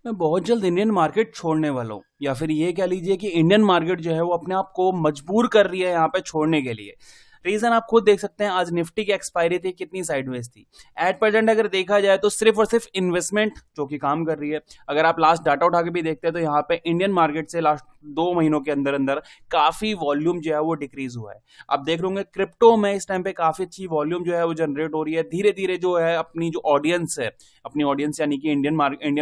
मैं बहुत जल्द इंडियन मार्केट छोड़ने वाला हूँ, या फिर ये कह लीजिए कि इंडियन मार्केट जो है वो अपने आप को मजबूर कर रही है यहाँ पे छोड़ने के लिए। रीजन आप खुद देख सकते हैं, आज निफ्टी की एक्सपायरी थी, कितनी साइडवेज थी। एट प्रेजेंट अगर देखा जाए तो सिर्फ और सिर्फ इन्वेस्टमेंट जो कि काम कर रही है। अगर आप लास्ट डाटा उठा के भी देखते हैं तो यहाँ पे इंडियन मार्केट से लास्ट 2 महीनों के अंदर अंदर काफी वॉल्यूम जो है वो डिक्रीज हुआ है। आप देख रहे क्रिप्टो में इस टाइम पे काफी अच्छी वॉल्यूम जो है वो जनरेट हो रही है। धीरे धीरे जो है अपनी जो ऑडियंस है, अपनी ऑडियंस यानी कि इंडियन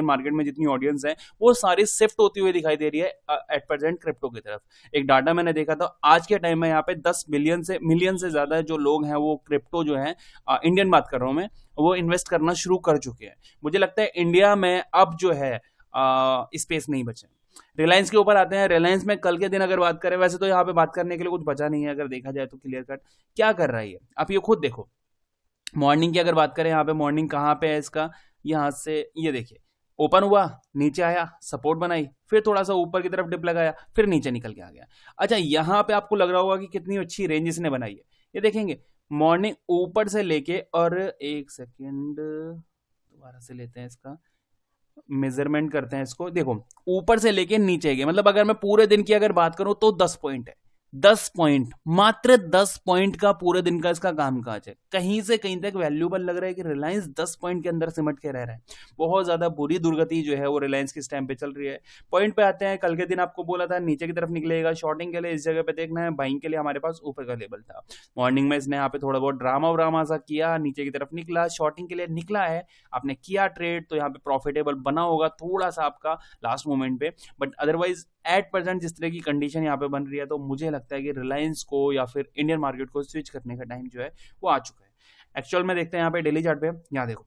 मार्केट में जितनी ऑडियंस है वो सारी शिफ्ट होती हुई दिखाई दे रही है एट प्रेजेंट क्रिप्टो की तरफ। एक डाटा मैंने देखा था, आज के टाइम में यहाँ पे 10 मिलियन से ज्यादा जो लोग हैं वो क्रिप्टो जो है, इंडियन बात कर रहा हूं मैं, वो इन्वेस्ट करना शुरू कर चुके हैं। मुझे लगता है इंडिया में अब जो है स्पेस नहीं बचे। रिलायंस के ऊपर आते हैं। रिलायंस में कल के दिन अगर बात करें, वैसे तो यहाँ पे बात करने के लिए कुछ बचा नहीं है अगर देखा जाए तो, क्लियर कट क्या कर रहा है ये आप ये खुद देखो। मॉर्निंग की अगर बात करें, यहाँ पे मॉर्निंग कहाँ पे है इसका, यहाँ से ये देखिए, ओपन हुआ, नीचे आया, सपोर्ट बनाई, फिर थोड़ा सा ऊपर की तरफ डिप लगाया, फिर नीचे निकल के आ गया। अच्छा, यहाँ पे आपको लग रहा होगा कि कितनी अच्छी रेंज इसने बनाई है। ये देखेंगे मॉर्निंग ऊपर से लेके, और एक सेकेंड दोबारा से लेते हैं इसका मेजरमेंट करते हैं इसको। देखो ऊपर से लेके नीचे गए, मतलब अगर मैं पूरे दिन की अगर बात करूं तो 10 पॉइंट है। 10 पॉइंट, मात्र 10 पॉइंट का पूरे दिन का इसका काम काज है। कहीं से कहीं तक वैल्यूबल लग रहा है कि रिलायंस 10 पॉइंट के अंदर सिमट के रह रहा है। बहुत ज्यादा बुरी दुर्गति जो है वो रिलायंस की इस टाइम पे चल रही है। पॉइंट पे आते हैं, कल के दिन आपको बोला था नीचे की तरफ निकलेगा, शॉर्टिंग के लिए इस जगह पे देखना है, बाइंग के लिए हमारे पास ऊपर का लेवल था। मॉर्निंग में इसने यहाँ पे थोड़ा बहुत ड्रामा व्रामा सा किया, नीचे की तरफ निकला, शॉर्टिंग के लिए निकला है। आपने किया ट्रेड तो यहाँ पे प्रॉफिटेबल बना होगा थोड़ा सा आपका लास्ट मोमेंट पे, बट अदरवाइज एट प्रेजेंट जिस तरह की कंडीशन यहाँ पे बन रही है तो मुझे लगता है कि रिलायंस को या फिर इंडियन मार्केट को स्विच करने का टाइम जो है वो आ चुका है। एक्चुअल में देखते हैं यहाँ पे डेली चार्ट पे, यहाँ देखो।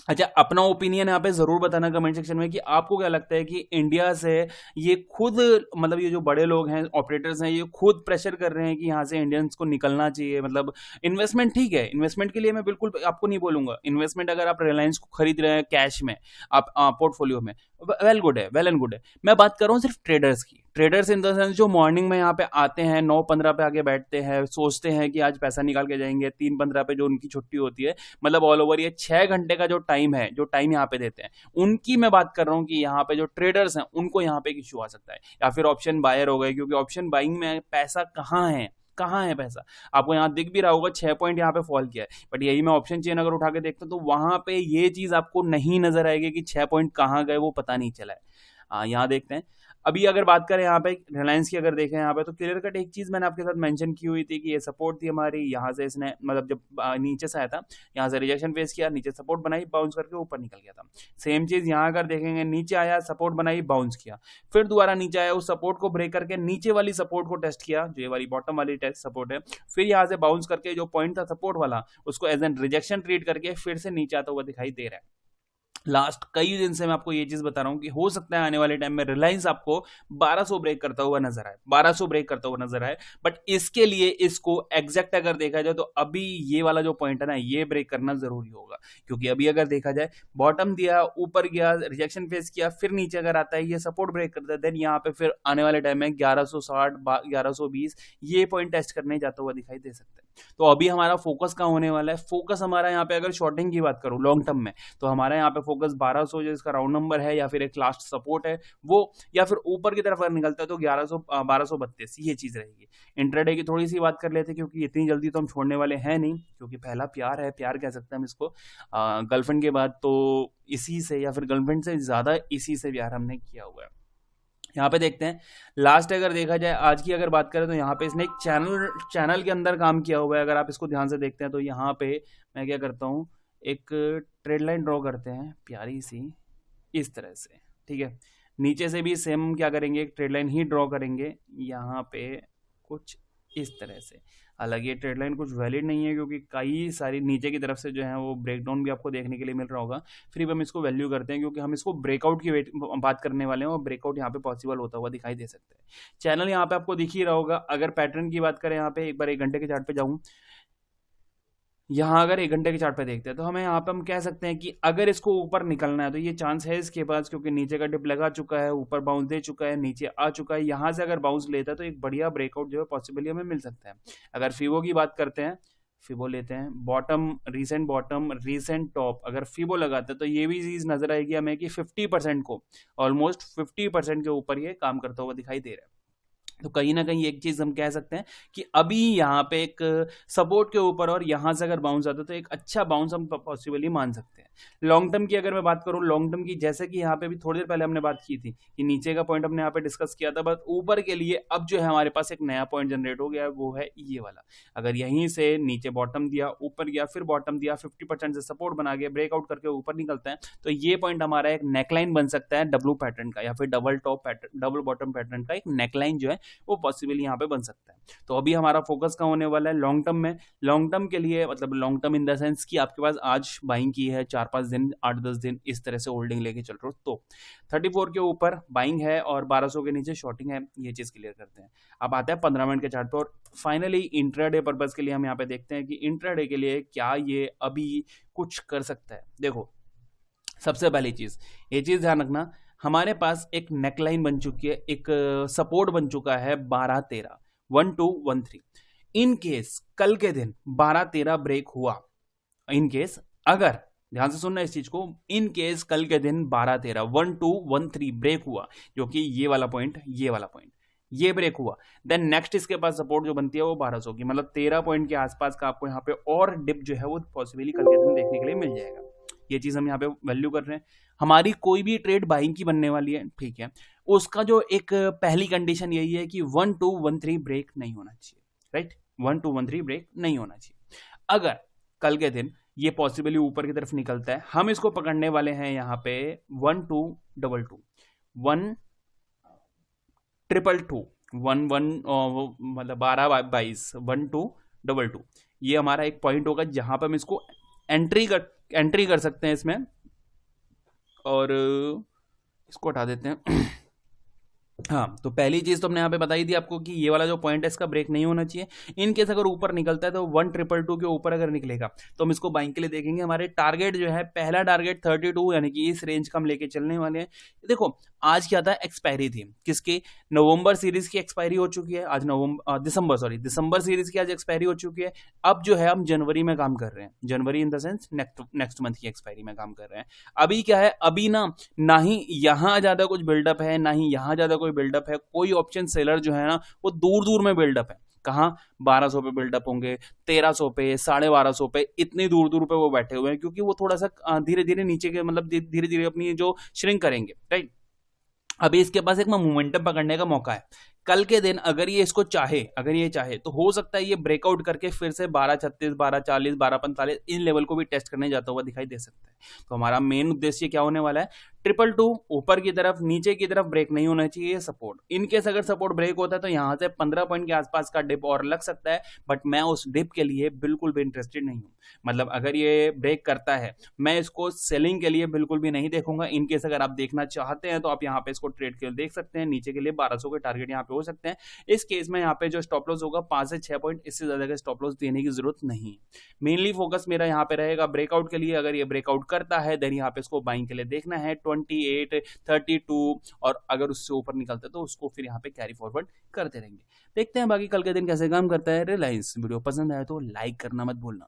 अच्छा, अपना ओपिनियन यहाँ पे जरूर बताना कमेंट सेक्शन में कि आपको क्या लगता है कि इंडिया से ये खुद, मतलब ये जो बड़े लोग हैं, ऑपरेटर्स हैं, ये खुद प्रेशर कर रहे हैं कि यहाँ से इंडियंस को निकलना चाहिए। मतलब इन्वेस्टमेंट ठीक है, इन्वेस्टमेंट के लिए मैं बिल्कुल आपको नहीं बोलूंगा। इन्वेस्टमेंट अगर आप रिलायंस को खरीद रहे हैं कैश में, आप पोर्टफोलियो में, वेल गुड है, वेल एंड गुड है। मैं बात कर रहा हूँ सिर्फ ट्रेडर्स की। ट्रेडर्स इन द सेंस जो मॉर्निंग में यहाँ पे आते हैं, 9:15 पे आके बैठते हैं, सोचते हैं कि आज पैसा निकाल के जाएंगे, 3:15 पे जो उनकी छुट्टी होती है, मतलब ऑल ओवर ये 6 घंटे का जो टाइम है, जो टाइम यहाँ पे देते हैं, उनकी मैं बात कर रहा हूँ कि यहाँ पे जो ट्रेडर्स हैं उनको यहाँ पे एक इश्यू आ सकता है। या फिर ऑप्शन बायर हो गए, क्योंकि ऑप्शन बाइंग में पैसा कहाँ है, कहाँ है पैसा। आपको यहाँ दिख भी रहा होगा 6 पॉइंट यहाँ पे फॉल किया है, बट यही मैं ऑप्शन चेन अगर उठा के देखता हूँ तो वहां पे ये चीज आपको नहीं नजर आएगी कि 6 पॉइंट कहाँ गए, वो पता नहीं चला है। यहाँ देखते हैं। अभी अगर बात करें यहाँ पे रिलायंस की, अगर देखें यहाँ पे तो क्लियर कट एक चीज मैंने आपके साथ मेंशन की हुई थी कि ये सपोर्ट थी हमारी। यहाँ से इसने, मतलब जब नीचे से आया था, यहाँ से रिजेक्शन फेस किया, नीचे सपोर्ट बनाई, बाउंस करके ऊपर निकल गया था। सेम चीज यहाँ अगर देखेंगे, नीचे आया, सपोर्ट बनाई, बाउंस किया, फिर दोबारा नीचे आया, उस सपोर्ट को ब्रेक करके नीचे वाली सपोर्ट को टेस्ट किया, जो ये वाली बॉटम वाली टेस्ट सपोर्ट है, फिर यहाँ से बाउंस करके जो पॉइंट था सपोर्ट वाला, उसको एज एन रिजेक्शन ट्रीट करके फिर से नीचे आता हुआ दिखाई दे रहा है। लास्ट कई दिन से मैं आपको ये चीज बता रहा हूं कि हो सकता है आने वाले टाइम में रिलायंस आपको 1200 ब्रेक करता हुआ नजर आए, 1200 ब्रेक करता हुआ नजर आए। बट इसके लिए इसको एग्जैक्ट अगर देखा जाए तो अभी ये वाला जो पॉइंट है ना, ये ब्रेक करना जरूरी होगा। क्योंकि अभी अगर देखा जाए, बॉटम दिया, ऊपर गया, रिजेक्शन फेस किया, फिर नीचे अगर आता है, ये सपोर्ट ब्रेक करता है, देन यहाँ पे फिर आने वाले टाइम में 1160, 1120 ये पॉइंट टेस्ट करने जाता हुआ दिखाई दे सकता है। तो अभी हमारा फोकस कहाँ होने वाला है? फोकस हमारा यहाँ पे, अगर शॉर्टिंग की बात करूं लॉन्ग टर्म में, तो हमारा यहाँ पे फोकस 1200 जो इसका राउंड नंबर है, या फिर एक लास्ट सपोर्ट है वो, या फिर ऊपर की तरफ अगर निकलता है तो 1100, 1232 ये चीज रहेगी। इंट्राडे की थोड़ी सी बात कर लेते हैं, क्योंकि इतनी जल्दी तो हम छोड़ने वाले हैं नहीं, क्योंकि पहला प्यार है, प्यार कह सकते हैं हम इसको। गर्लफ्रेंड के बाद तो इसी से, या फिर गर्लफ्रेंड से ज्यादा इसी से प्यार हमने किया हुआ है। यहाँ पे देखते हैं, लास्ट अगर देखा जाए आज की अगर बात करें तो यहाँ पे इसने एक चैनल के अंदर काम किया हुआ है। अगर आप इसको ध्यान से देखते हैं तो यहाँ पे मैं क्या करता हूँ, एक ट्रेड लाइन ड्रॉ करते हैं प्यारी सी, इस तरह से, ठीक है। नीचे से भी सेम क्या करेंगे, एक ट्रेड लाइन ही ड्रॉ करेंगे यहाँ पे कुछ इस तरह से। हालांकि ये ट्रेड लाइन कुछ वैलिड नहीं है, क्योंकि कई सारी नीचे की तरफ से जो है वो ब्रेकडाउन भी आपको देखने के लिए मिल रहा होगा। फिर भी हम इसको वैल्यू करते हैं, क्योंकि हम इसको ब्रेकआउट की बात करने वाले हैं, और ब्रेकआउट यहाँ पे पॉसिबल होता हुआ दिखाई दे सकता है। चैनल यहाँ पे आपको दिख ही रहा होगा। अगर पैटर्न की बात करें, यहाँ पे एक बार 1 घंटे के चार्ट पे जाऊँ, यहाँ अगर 1 घंटे के चार्ट पे देखते हैं तो हमें यहाँ पे हम कह सकते हैं कि अगर इसको ऊपर निकलना है तो ये चांस है इसके पास, क्योंकि नीचे का डिप लगा चुका है, ऊपर बाउंस दे चुका है, नीचे आ चुका है। यहाँ से अगर बाउंस लेता है तो एक बढ़िया ब्रेकआउट जो है पॉसिबली हमें मिल सकता है। अगर फीवो की बात करते हैं फिबो लेते हैं, बॉटम, रीसेंट टॉप, अगर फिबो लगाते हैं तो ये भी चीज नजर आएगी हमें कि 50% को, ऑलमोस्ट 50% के ऊपर ये काम करता हुआ दिखाई दे रहा है। तो कहीं ना कहीं एक चीज हम कह सकते हैं कि अभी यहाँ पे एक सपोर्ट के ऊपर और यहां से अगर बाउंस आता है तो एक अच्छा बाउंस हम पॉसिबली मान सकते हैं। लॉन्ग टर्म की अगर मैं बात करूं, लॉन्ग टर्म की जैसे कि यहाँ पे भी थोड़ी देर पहले हमने बात की थी कि नीचे का पॉइंट हमने यहाँ पे डिस्कस किया था, बट ऊपर के लिए अब जो है हमारे पास एक नया पॉइंट जनरेट हो गया है, वो है ये वाला। अगर यहीं से नीचे बॉटम दिया, ऊपर गया, फिर बॉटम दिया, 50% से सपोर्ट बना गया, ब्रेकआउट करके ऊपर निकलता है, तो ये पॉइंट हमारा एक नेकलाइन बन सकता है डब्ल्यू पैटर्न का, या फिर double top pattern, double bottom pattern का एक नेकलाइन जो है वो पॉसिबली यहाँ पे बन सकता है। तो अभी हमारा फोकस कहाँ होने वाला है, लॉन्ग टर्म में। लॉन्ग टर्म के लिए मतलब long term in the sense कि आपके पास आज बाइंग की है 4-5 दिन, 8-10 दिन इस तरह से होल्डिंग लेके चल रहे हो, तो 34 के ऊपर बाइंग है और 1200 के नीचे शॉर्टिंग है, ये चीज क्लियर करते हैं। अब आता है 15 मिनट के चार्ट पर, और फाइनली इंट्राडे पर्पस के लिए हम यहाँ पे देखते हैं कि इंट्राडे के लिए क्या ये अभी कुछ कर सकता है। देखो, सबसे पहली चीज, ये चीज ध्यान रखना, हमारे पास एक नेकलाइन बन चुकी है, एक सपोर्ट बन चुका है 12-13, 1213। इन केस कल के दिन 12-13 ब्रेक हुआ, इन केस, अगर ध्यान से सुनना इस चीज को, इन केस कल के दिन 12-13, 1213 ब्रेक हुआ, जो कि ये वाला पॉइंट, ये वाला पॉइंट, ये ब्रेक हुआ, देन नेक्स्ट इसके पास सपोर्ट जो बनती है वो 1200 की, मतलब 13 पॉइंट के आसपास का आपको यहाँ पे और डिप जो है वो पॉसिबली कल के दिन देखने के लिए मिल जाएगा। ये चीज हम यहाँ पे वैल्यू कर रहे हैं। हमारी कोई भी ट्रेड बाइंग की बनने वाली है, ठीक है, उसका जो एक पहली कंडीशन यही है कि 1213 ब्रेक नहीं होना चाहिए, राइट, 1213 ब्रेक नहीं होना चाहिए। अगर कल के दिन ये पॉसिबली ऊपर की तरफ निकलता है, हम इसको पकड़ने वाले हैं यहाँ पे 1222, 1222, 11 मतलब 12-22, 1222, ये हमारा एक पॉइंट होगा जहां पर हम इसको एंट्री कर सकते हैं इसमें, और इसको हटा देते हैं। हाँ, तो पहली चीज तो हमने यहाँ पे बताई थी आपको कि ये वाला जो पॉइंट है इसका ब्रेक नहीं होना चाहिए। इन केस अगर ऊपर निकलता है तो 1222 के ऊपर अगर निकलेगा तो हम इसको बाइंग के लिए देखेंगे। हमारे टारगेट जो है, पहला टारगेट 32, यानी कि इस रेंज का हम लेके चलने वाले हैं। देखो, आज क्या था, एक्सपायरी थी किसकी, नवंबर सीरीज की एक्सपायरी हो चुकी है आज, दिसंबर सीरीज की आज एक्सपायरी हो चुकी है। अब जो है हम जनवरी में काम कर रहे हैं, जनवरी in the sense next month की एक्सपायरी में काम कर रहे हैं। अभी क्या है, अभी ना ही यहां ज्यादा कुछ बिल्डअप है, ना ही यहां ज्यादा कोई बिल्डअप है। कोई ऑप्शन सेलर जो है ना वो दूर दूर में बिल्डअप है, कहाँ 1200 पे बिल्डअप होंगे, 1300 पे, 1250 पे, इतनी दूर दूर पे वो बैठे हुए हैं, क्योंकि वो थोड़ा सा धीरे धीरे नीचे के, मतलब धीरे धीरे अपनी जो श्रिंक करेंगे, राइट। अभी इसके पास एक मोमेंटम पकड़ने का मौका है। कल के दिन अगर ये इसको चाहे, अगर ये चाहे तो हो सकता है ये ब्रेकआउट करके फिर से 1236, 1240, 1245 इन लेवल को भी टेस्ट करने जाता हुआ दिखाई दे सकता है। तो हमारा मेन उद्देश्य क्या होने वाला है, 222 ऊपर की तरफ, नीचे की तरफ ब्रेक नहीं होना चाहिए सपोर्ट। इनकेस अगर सपोर्ट ब्रेक होता है तो यहां से 15 पॉइंट के आसपास का डिप और लग सकता है, बट मैं उस डिप के लिए बिल्कुल भी इंटरेस्टेड नहीं हूं। मतलब अगर ये ब्रेक करता है, मैं इसको सेलिंग के लिए बिल्कुल भी नहीं देखूंगा। इनकेस अगर आप देखना चाहते हैं तो आप यहाँ पे इसको ट्रेड के लिए देख सकते हैं, नीचे के लिए 1200 के टारगेट यहाँ पे हो सकते हैं। इस केस में यहाँ पे जो स्टॉप लॉस होगा 5 से 6 पॉइंट, इससे ज्यादा का स्टॉप लॉस देने की जरूरत नहीं है। मेनली फोकस मेरा यहाँ पे रहेगा ब्रेकआउट के लिए। अगर ये ब्रेकआउट करता है देन यहाँ पे इसको बाइंग के लिए देखना है 28, 32, और अगर उससे ऊपर निकलता है तो उसको फिर यहाँ पे कैरी फॉरवर्ड करते रहेंगे। देखते हैं बाकी कल के दिन कैसे काम करता है रिलायंस। वीडियो पसंद आए तो लाइक करना मत भूलना।